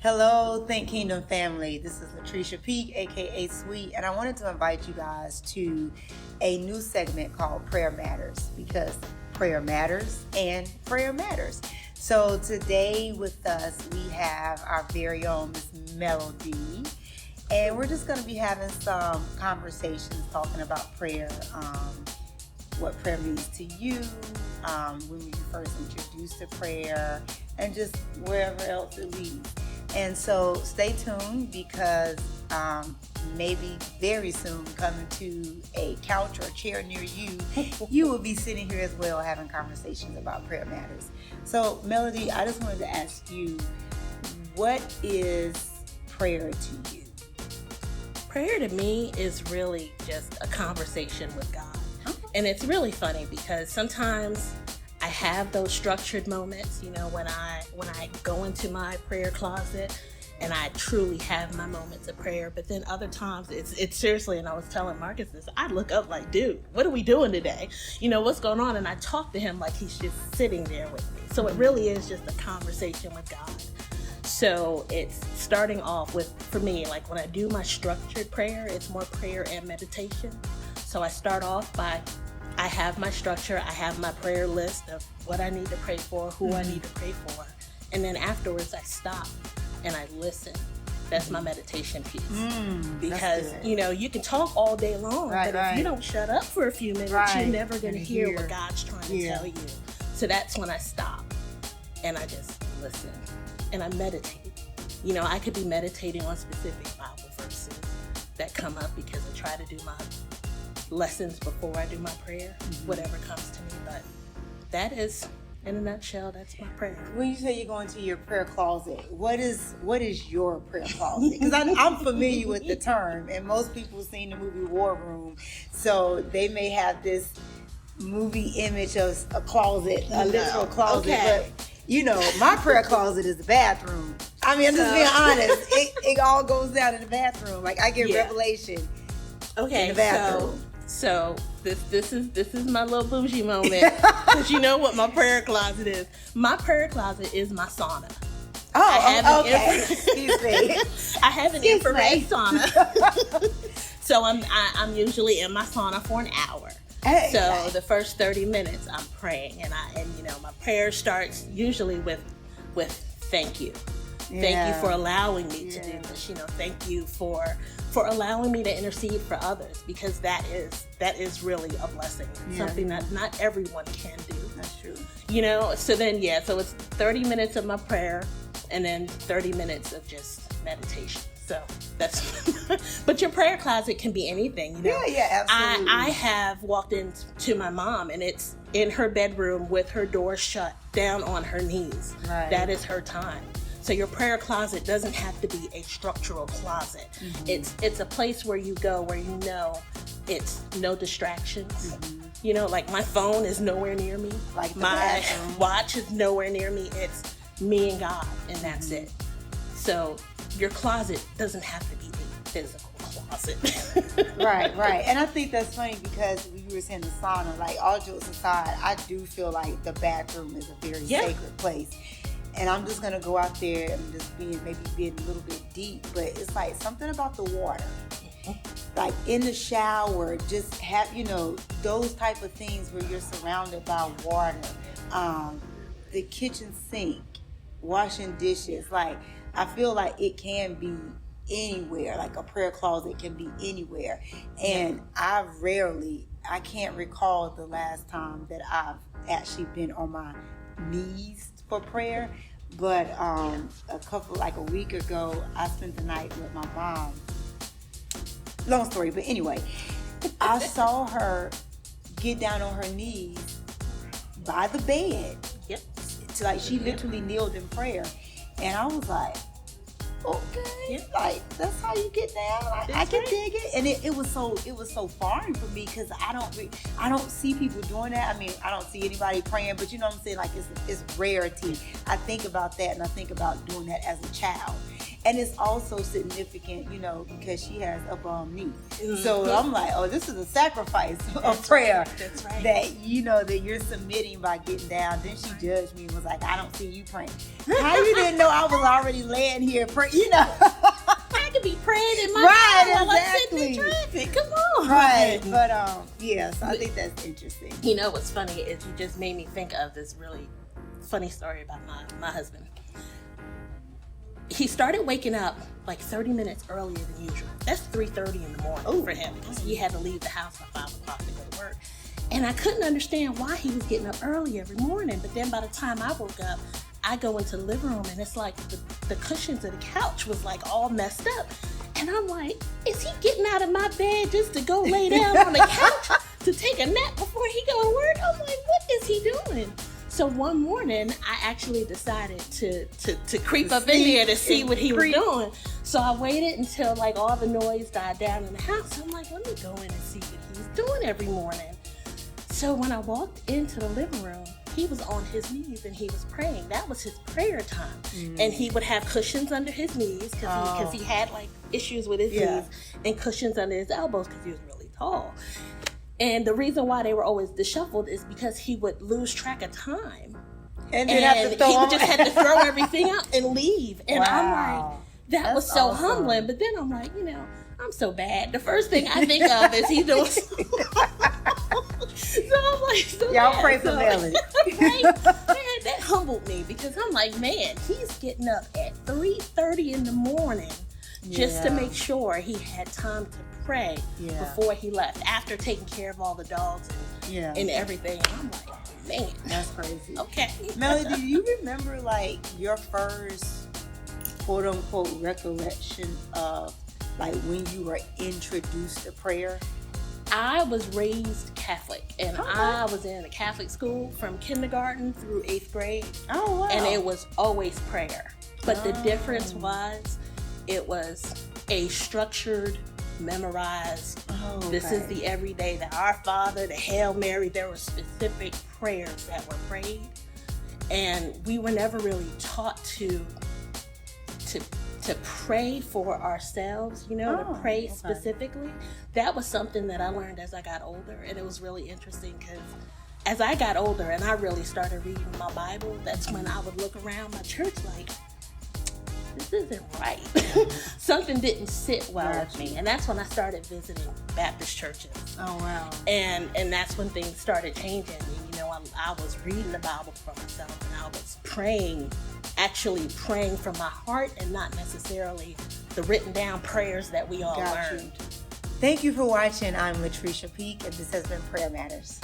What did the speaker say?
Hello, Think Kingdom family. This is Latricia Peak, aka Sweet, and I wanted to invite you guys to a new segment called Prayer Matters, because prayer matters and prayer matters. So today with us, we have our very own Miss Melody, and we're just going to be having some conversations talking about prayer, what prayer means to you, when you first introduced to prayer, and just wherever else it leads. And so stay tuned, because maybe very soon, coming to a couch or a chair near you, you will be sitting here as well having conversations about prayer matters. So Melody, I just wanted to ask you, what is prayer to you? Prayer to me is really just a conversation with God. And it's really funny because sometimes I have those structured moments, when I go into my prayer closet and I truly have my moments of prayer. But then other times it's seriously, and I was telling Marcus this, I look up like, dude, what are we doing today? What's going on? And I talk to him like he's just sitting there with me. So it really is just a conversation with God. So it's starting off with, for me, like when I do my structured prayer, it's more prayer and meditation. So I start off by, I have my structure, I have my prayer list of what I need to pray for, who I need to pray for. And then afterwards I stop and I listen. That's my meditation piece. Because, you can talk all day long, but if you don't shut up for a few minutes, you're never going to hear what God's trying to tell you. So that's when I stop and I just listen and I meditate. I could be meditating on specific Bible verses that come up because I try to do my lessons before I do my prayer, whatever comes to me. But that is, in a nutshell, that's my prayer. When you say you're going to your prayer closet, what is your prayer closet? Because I'm familiar with the term, and most people have seen the movie War Room, so they may have this movie image of a closet, a literal closet. Okay. But my prayer closet is the bathroom. I mean, I'm just being honest. It all goes down in the bathroom. Like I get revelation in the bathroom. So this is my little bougie moment, because you know what my prayer closet is. My prayer closet is my sauna. Excuse me. I have an infrared sauna. So I'm usually in my sauna for an hour. So the first 30 minutes I'm praying, and my prayer starts usually with thank you. Thank you for allowing me to do this. Thank you for allowing me to intercede for others, because that is really a blessing. Something that not everyone can do. That's true. So then so it's 30 minutes of my prayer and then 30 minutes of just meditation. So that's but your prayer closet can be anything. Yeah, absolutely. I have walked into my mom and it's in her bedroom with her door shut, down on her knees. Right. That is her time. So your prayer closet doesn't have to be a structural closet. It's a place where you go where it's no distractions. Like my phone is nowhere near me. Like my watch is nowhere near me. It's me and God, and that's it. So your closet doesn't have to be a physical closet. Right. And I think that's funny, because you were saying the sauna, like all jokes aside, I do feel like the bathroom is a very sacred place. And I'm just going to go out there and just being a little bit deep, but it's like something about the water. Like in the shower, just have, those type of things where you're surrounded by water. The kitchen sink, washing dishes. Like, I feel like it can be anywhere. Like a prayer closet can be anywhere. And I can't recall the last time that I've actually been on my knees for prayer, but a week ago, I spent the night with my mom. Long story, but anyway, I saw her get down on her knees by the bed. She literally kneeled in prayer, and I was like, okay, like that's how you get down. I can dig it, and it was so foreign for me, because I don't see people doing that. I mean, I don't see anybody praying, but you know what I'm saying, like it's rarity. I think about that, and I think about doing that as a child. And it's also significant, because she has a bum knee. So I'm like, oh, this is a sacrifice of prayer. That's right. That you're submitting by getting down. Then she judged me and was like, I don't see you praying. How you didn't know I I was already laying here, I could be praying in my car while I'm sitting in traffic. Come on. Right. But so I think that's interesting. You know what's funny is you just made me think of this really funny story about my husband. He started waking up like 30 minutes earlier than usual. That's 3:30 in the morning for him because he had to leave the house by 5 o'clock to go to work. And I couldn't understand why he was getting up early every morning. But then by the time I woke up, I go into the living room and it's like the cushions of the couch was like all messed up. And I'm like, is he getting out of my bed just to go lay down on the couch to take a nap before he go to work? I'm like, what is he doing? So one morning, I actually decided to creep up in there to see what he was doing. So I waited until like all the noise died down in the house. I'm like, let me go in and see what he's doing every morning. So when I walked into the living room, he was on his knees and he was praying. That was his prayer time. And he would have cushions under his knees because he had like issues with his knees, and cushions under his elbows because he was really tall. And the reason why they were always disheveled is because he would lose track of time. And he would just have to throw everything out and leave. And I'm like, that was so humbling. But then I'm like, I'm so bad. The first thing I think of is he's doing so I'm like, y'all pray for Melody. Right? Man, that humbled me because I'm like, man, he's getting up at 3:30 in the morning just to make sure he had time to pray before he left, after taking care of all the dogs and everything. And I'm like, man, that's crazy. Okay. Melody, do you remember like your first quote unquote recollection of like when you were introduced to prayer? I was raised Catholic, and I was in a Catholic school from kindergarten through 8th grade. Oh, wow. And it was always prayer. But the difference was it was a structured, memorized, this is the everyday, the Our Father, the Hail Mary. There were specific prayers that were prayed. And we were never really taught to pray for ourselves, to pray specifically. That was something that I learned as I got older, and it was really interesting because as I got older and I really started reading my Bible, that's when I would look around my church like, this isn't right. Something didn't sit well with me, and that's when I started visiting Baptist churches. Oh, wow. And that's when things started changing. I was reading the Bible for myself, and I was actually praying from my heart and not necessarily the written down prayers that we all learned. Thank you for watching. I'm Latricia Peak, and this has been Prayer Matters.